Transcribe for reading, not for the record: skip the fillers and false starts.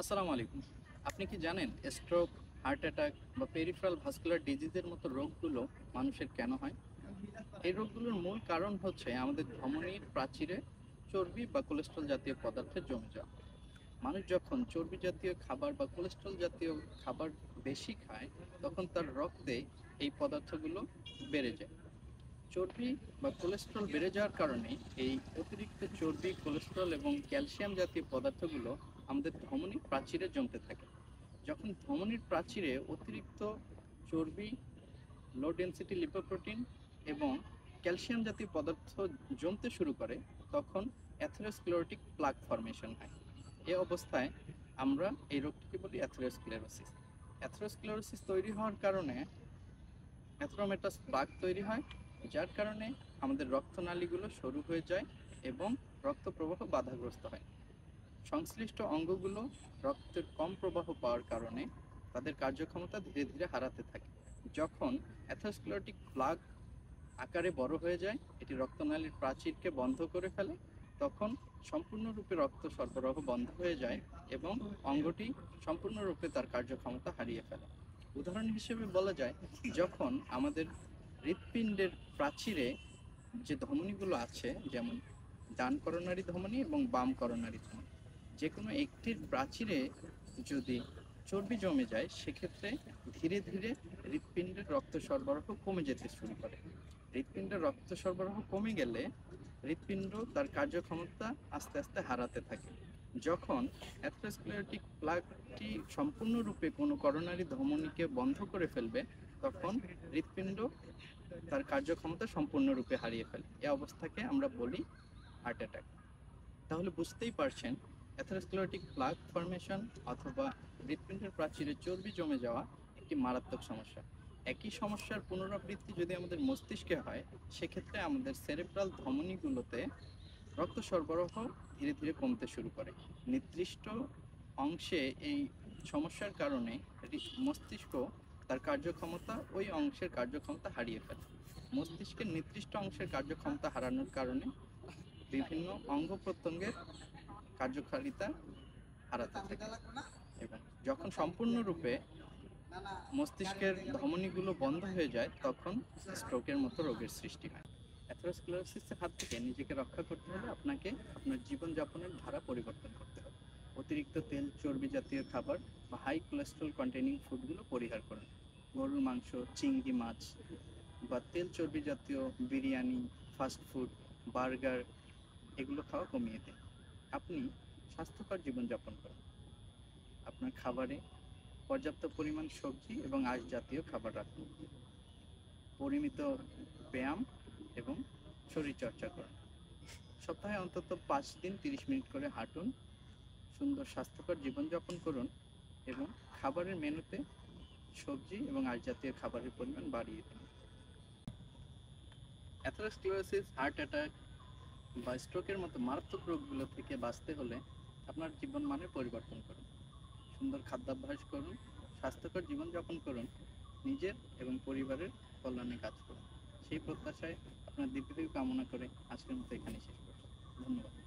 আসসালামু আলাইকুম। আপনি কি জানেন স্ট্রোক, হার্ট অ্যাটাক বা পেরিফেরাল ভাস্কুলার ডিজিজের মতো রোগগুলো মানুষের কেন হয়? এই রোগগুলোর মূল কারণ হচ্ছে আমাদের ধমনীর প্রাচীরে চর্বি বা কোলেস্ট্রল জাতীয় পদার্থের জমে যাওয়া। মানুষ যখন চর্বি জাতীয় খাবার বা কোলেস্ট্রল জাতীয় খাবার বেশি খায়, তখন তার রক্তে এই পদার্থগুলো বেড়ে যায়। চর্বি বা কোলেস্ট্রল বেড়ে যাওয়ার কারণে এই অতিরিক্ত চর্বি, কোলেস্ট্রল এবং ক্যালসিয়াম জাতীয় পদার্থগুলো আমাদের ধমনী প্রাচীরে জমতে থাকে। যখন ধমনীর প্রাচীরে অতিরিক্ত চর্বি, লো ডেনসিটি লিপোপ্রোটিন এবং ক্যালসিয়াম জাতীয় পদার্থ জমতে শুরু করে, তখন অ্যাথেরোস্ক্লেরোটিক প্লাক ফর্মেশন হয়। এ অবস্থায় আমরা এই রোগটিকে বলি অ্যাথেরোস্ক্লেরোসিস। অ্যাথেরোস্ক্লেরোসিস তৈরি হওয়ার কারণে অ্যাথেরোমেটাস প্লাক তৈরি হয়, যার কারণে আমাদের রক্তনালীগুলো সরু হয়ে যায় এবং রক্ত প্রবাহ বাধাগ্রস্ত হয়। সংশ্লিষ্ট অঙ্গগুলো রক্তের কম প্রবাহ পাওয়ার কারণে তাদের কার্যক্ষমতা ধীরে ধীরে হারাতে থাকে। যখন অ্যাথেরোস্ক্লেরোটিক প্লাক আকারে বড় হয়ে যায়, এটি রক্তনালীর প্রাচীরকে বন্ধ করে ফেলে। তখন সম্পূর্ণরূপে রক্ত সরবরাহ বন্ধ হয়ে যায় এবং অঙ্গটি সম্পূর্ণরূপে তার কার্যক্ষমতা হারিয়ে ফেলে। উদাহরণ হিসেবে বলা যায়, যখন আমাদের হৃৎপিণ্ডের প্রাচীরে যে ধমনীগুলো আছে, যেমন ডান করোনারি ধমনী এবং বাম করোনারি ধমনী, যে কোনো একটির প্রাচীরে যদি চর্বি জমে যায়, সেক্ষেত্রে ধীরে ধীরে হৃৎপিণ্ডের রক্ত সরবরাহ কমে যেতে শুরু করে। হৃৎপিণ্ডের রক্ত সরবরাহ কমে গেলে হৃৎপিণ্ড তার কার্যক্ষমতা আস্তে আস্তে হারাতে থাকে। যখন অ্যাথেরোস্ক্লেরোটিক প্লাকটি সম্পূর্ণরূপে কোনো করোনারি ধমনীকে বন্ধ করে ফেলবে, তখন হৃৎপিণ্ড তার কার্যক্ষমতা সম্পূর্ণরূপে হারিয়ে ফেলে। এ অবস্থাকে আমরা বলি হার্ট অ্যাটাক। তাহলে বুঝতেই পারছেন, অ্যাথেরোস্ক্লেরোটিক প্লাক ফর্মেশন অথবা হৃৎপিণ্ডের প্রাচীরে চর্বি জমে যাওয়া একটি মারাত্মক সমস্যা। একই সমস্যার পুনরাবৃত্তি যদি আমাদের মস্তিষ্কে হয়, সেক্ষেত্রে আমাদের সেরেব্রাল ধমনীগুলোতে রক্ত সরবরাহ ধীরে ধীরে কমতে শুরু করে। নির্দিষ্ট অংশে এই সমস্যার কারণে মস্তিষ্ক তার কার্যক্ষমতা, ওই অংশের কার্যক্ষমতা হারিয়ে ফেলে। মস্তিষ্কের নির্দিষ্ট অংশের কার্যক্ষমতা হারানোর কারণে বিভিন্ন অঙ্গ প্রত্যঙ্গের কার্যকারিতা হারাতে থাকে এবং যখন সম্পূর্ণরূপে মস্তিষ্কের ধমনীগুলো বন্ধ হয়ে যায়, তখন স্ট্রোকের মতো রোগের সৃষ্টি হয়। অ্যাথেরোস্ক্লেরোসিসের হাত থেকে নিজেকে রক্ষা করতে হলে আপনাকে আপনার জীবনযাপনের ধারা পরিবর্তন করতে হবে। অতিরিক্ত তেল, চর্বি জাতীয় খাবার বা হাই কোলেস্ট্রল কন্টেনিং ফুডগুলো পরিহার করুন। গরুর মাংস, চিংড়ি মাছ বা তেল চর্বি জাতীয় বিরিয়ানি, ফাস্ট ফুড, বার্গার এগুলো খাওয়া কমিয়ে দিন। আপনি স্বাস্থ্যকর জীবনযাপন করুন। আপনার খাবারে পর্যাপ্ত পরিমাণ সবজি এবং আঁশ জাতীয় খাবার রাখুন। পরিমিত ব্যায়াম এবং শরীরচর্চা করুন। সপ্তাহে অন্তত 5 দিন 30 মিনিট করে হাঁটুন। সুন্দর স্বাস্থ্যকর জীবনযাপন করুন এবং খাবারের মেনুতে সবজি এবং আঁশ জাতীয় খাবারের পরিমাণ বাড়িয়ে দিন। অ্যাথেরোস্ক্লেরোসিস, হার্ট অ্যাটাক বা স্ট্রোকের মতো মারাত্মক রোগগুলো থেকে বাঁচতে হলে আপনার জীবন মানের পরিবর্তন করুন। সুন্দর খাদ্যাভ্যাস করুন, স্বাস্থ্যকর জীবনযাপন করুন, নিজের এবং পরিবারের কল্যাণে কাজ করুন। সেই প্রত্যাশায় আপনার দীর্ঘায়ু কামনা করে আজকের মতো এখানেই শেষ করছি। ধন্যবাদ।